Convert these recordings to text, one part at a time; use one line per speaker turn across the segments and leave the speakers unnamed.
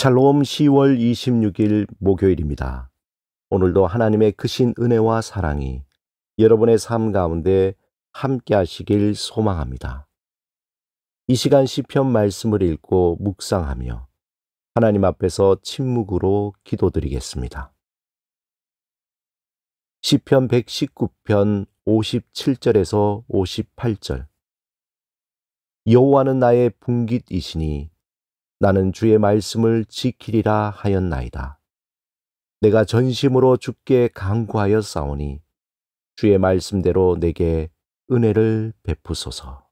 샬롬 10월 26일 목요일입니다. 오늘도 하나님의 크신 은혜와 사랑이 여러분의 삶 가운데 함께 하시길 소망합니다. 이 시간 시편 말씀을 읽고 묵상하며 하나님 앞에서 침묵으로 기도드리겠습니다. 시편 119편 57절에서 58절. 여호와는 나의 분깃이시니 나는 주의 말씀을 지키리라 하였나이다. 내가 전심으로 주께 간구하여 싸우니 주의 말씀대로 내게 은혜를 베푸소서.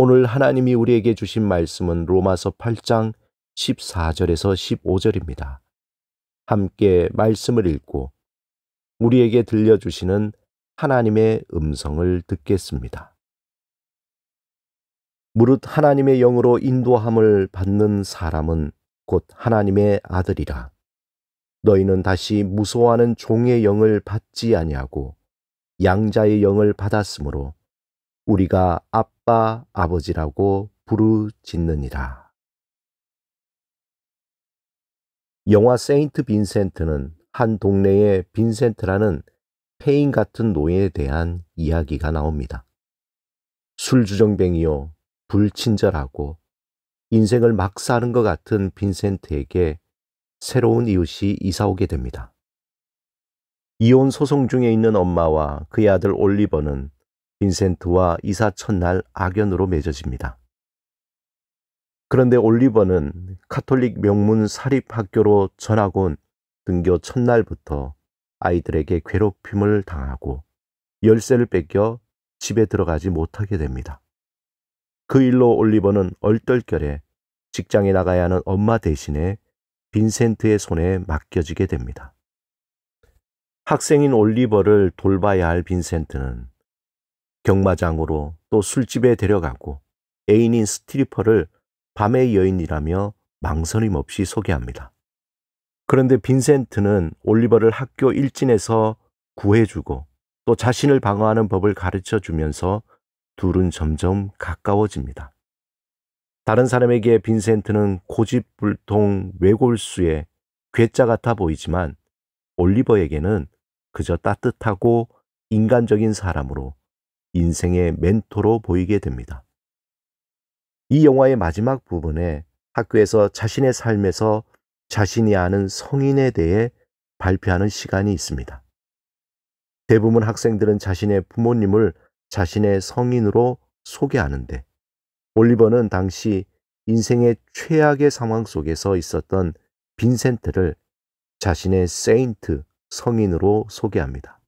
오늘 하나님이 우리에게 주신 말씀은 로마서 8장 14절에서 15절입니다. 함께 말씀을 읽고 우리에게 들려주시는 하나님의 음성을 듣겠습니다. 무릇 하나님의 영으로 인도함을 받는 사람은 곧 하나님의 아들이라. 너희는 다시 무서워하는 종의 영을 받지 아니하고 양자의 영을 받았으므로 우리가 아빠, 아버지라고 부르짖느니라. 영화 세인트 빈센트는 한 동네의 빈센트라는 폐인 같은 노예에 대한 이야기가 나옵니다. 술주정뱅이요, 불친절하고 인생을 막 사는 것 같은 빈센트에게 새로운 이웃이 이사오게 됩니다. 이혼 소송 중에 있는 엄마와 그의 아들 올리버는 빈센트와 이사 첫날 악연으로 맺어집니다. 그런데 올리버는 카톨릭 명문 사립학교로 전학 온 등교 첫날부터 아이들에게 괴롭힘을 당하고 열쇠를 뺏겨 집에 들어가지 못하게 됩니다. 그 일로 올리버는 얼떨결에 직장에 나가야 하는 엄마 대신에 빈센트의 손에 맡겨지게 됩니다. 학생인 올리버를 돌봐야 할 빈센트는 경마장으로 또 술집에 데려가고 애인인 스트리퍼를 밤의 여인이라며 망설임 없이 소개합니다. 그런데 빈센트는 올리버를 학교 일진에서 구해주고 또 자신을 방어하는 법을 가르쳐주면서 둘은 점점 가까워집니다. 다른 사람에게 빈센트는 고집불통 외골수의 괴짜 같아 보이지만 올리버에게는 그저 따뜻하고 인간적인 사람으로 인생의 멘토로 보이게 됩니다. 이 영화의 마지막 부분에 학교에서 자신의 삶에서 자신이 아는 성인에 대해 발표하는 시간이 있습니다. 대부분 학생들은 자신의 부모님을 자신의 성인으로 소개하는데 올리버는 당시 인생의 최악의 상황 속에서 있었던 빈센트를 자신의 세인트, 성인으로 소개합니다.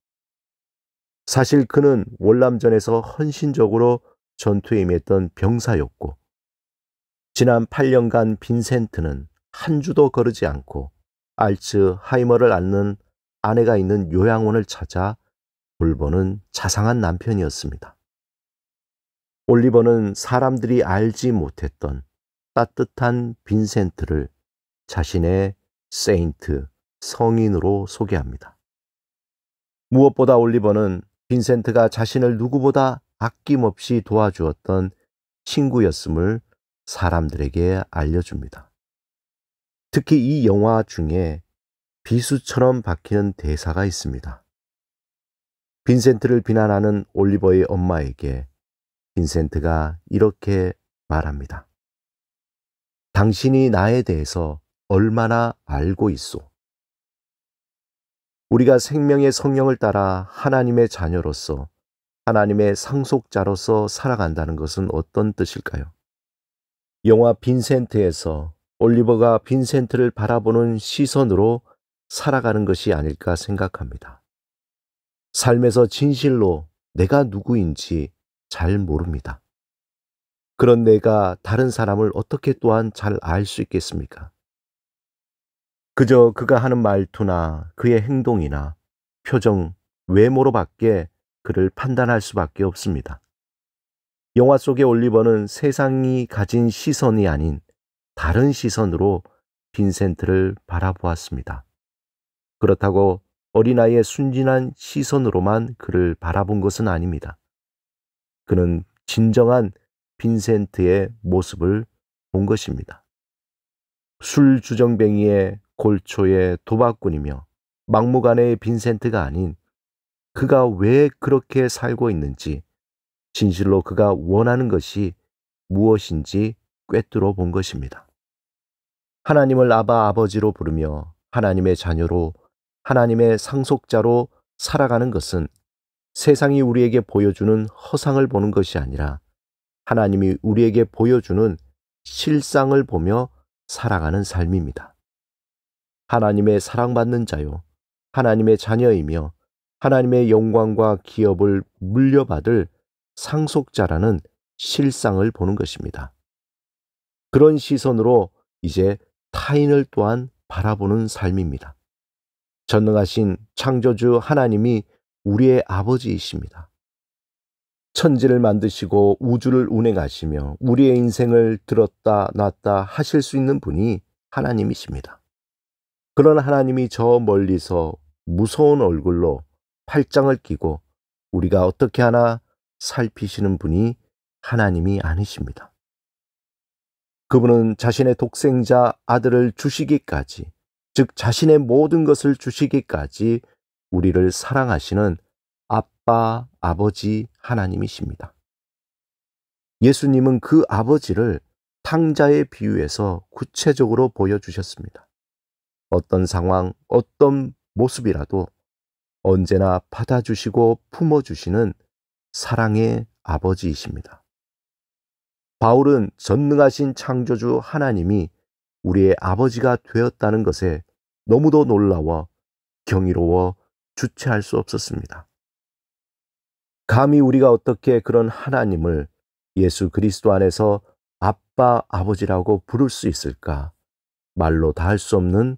사실 그는 월남전에서 헌신적으로 전투에 임했던 병사였고 지난 8년간 빈센트는 한 주도 거르지 않고 알츠하이머를 앓는 아내가 있는 요양원을 찾아 돌보는 자상한 남편이었습니다. 올리버는 사람들이 알지 못했던 따뜻한 빈센트를 자신의 세인트, 성인으로 소개합니다. 무엇보다 올리버는 빈센트가 자신을 누구보다 아낌없이 도와주었던 친구였음을 사람들에게 알려줍니다. 특히 이 영화 중에 비수처럼 박히는 대사가 있습니다. 빈센트를 비난하는 올리버의 엄마에게 빈센트가 이렇게 말합니다. 당신이 나에 대해서 얼마나 알고 있소? 우리가 생명의 성령을 따라 하나님의 자녀로서 하나님의 상속자로서 살아간다는 것은 어떤 뜻일까요? 영화 빈센트에서 올리버가 빈센트를 바라보는 시선으로 살아가는 것이 아닐까 생각합니다. 삶에서 진실로 내가 누구인지 잘 모릅니다. 그런 내가 다른 사람을 어떻게 또한 잘 알 수 있겠습니까? 그저 그가 하는 말투나 그의 행동이나 표정, 외모로밖에 그를 판단할 수밖에 없습니다. 영화 속의 올리버는 세상이 가진 시선이 아닌 다른 시선으로 빈센트를 바라보았습니다. 그렇다고 어린아이의 순진한 시선으로만 그를 바라본 것은 아닙니다. 그는 진정한 빈센트의 모습을 본 것입니다. 술주정뱅이의 골초의 도박꾼이며 막무가내의 빈센트가 아닌 그가 왜 그렇게 살고 있는지, 진실로 그가 원하는 것이 무엇인지 꿰뚫어 본 것입니다. 하나님을 아바 아버지로 부르며 하나님의 자녀로, 하나님의 상속자로 살아가는 것은 세상이 우리에게 보여주는 허상을 보는 것이 아니라 하나님이 우리에게 보여주는 실상을 보며 살아가는 삶입니다. 하나님의 사랑받는 자요, 하나님의 자녀이며 하나님의 영광과 기업을 물려받을 상속자라는 실상을 보는 것입니다. 그런 시선으로 이제 타인을 또한 바라보는 삶입니다. 전능하신 창조주 하나님이 우리의 아버지이십니다. 천지를 만드시고 우주를 운행하시며 우리의 인생을 들었다 놨다 하실 수 있는 분이 하나님이십니다. 그런 하나님이 저 멀리서 무서운 얼굴로 팔짱을 끼고 우리가 어떻게 하나 살피시는 분이 하나님이 아니십니다. 그분은 자신의 독생자 아들을 주시기까지, 즉 자신의 모든 것을 주시기까지 우리를 사랑하시는 아빠, 아버지 하나님이십니다. 예수님은 그 아버지를 탕자의 비유에서 구체적으로 보여주셨습니다. 어떤 상황, 어떤 모습이라도 언제나 받아주시고 품어주시는 사랑의 아버지이십니다. 바울은 전능하신 창조주 하나님이 우리의 아버지가 되었다는 것에 너무도 놀라워 경이로워 주체할 수 없었습니다. 감히 우리가 어떻게 그런 하나님을 예수 그리스도 안에서 아빠, 아버지라고 부를 수 있을까? 말로 다 할 수 없는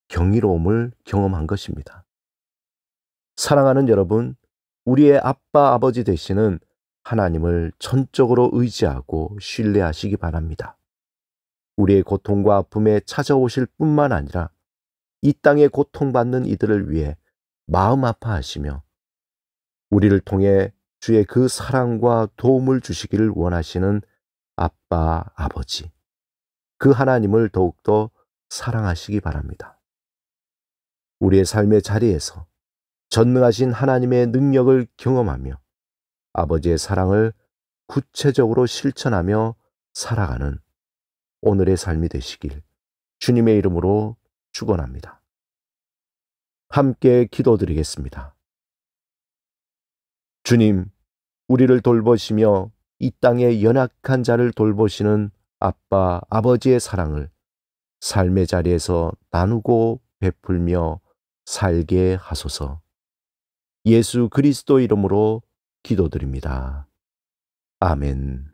경이로움을 경험한 것입니다. 사랑하는 여러분, 우리의 아빠, 아버지 되시는 하나님을 전적으로 의지하고 신뢰하시기 바랍니다. 우리의 고통과 아픔에 찾아오실 뿐만 아니라 이 땅에 고통받는 이들을 위해 마음 아파하시며 우리를 통해 주의 그 사랑과 도움을 주시기를 원하시는 아빠, 아버지, 그 하나님을 더욱더 사랑하시기 바랍니다. 우리의 삶의 자리에서 전능하신 하나님의 능력을 경험하며 아버지의 사랑을 구체적으로 실천하며 살아가는 오늘의 삶이 되시길 주님의 이름으로 축원합니다. 함께 기도드리겠습니다. 주님, 우리를 돌보시며 이 땅의 연약한 자를 돌보시는 아빠, 아버지의 사랑을 삶의 자리에서 나누고 베풀며 살게 하소서. 예수 그리스도 이름으로 기도드립니다. 아멘.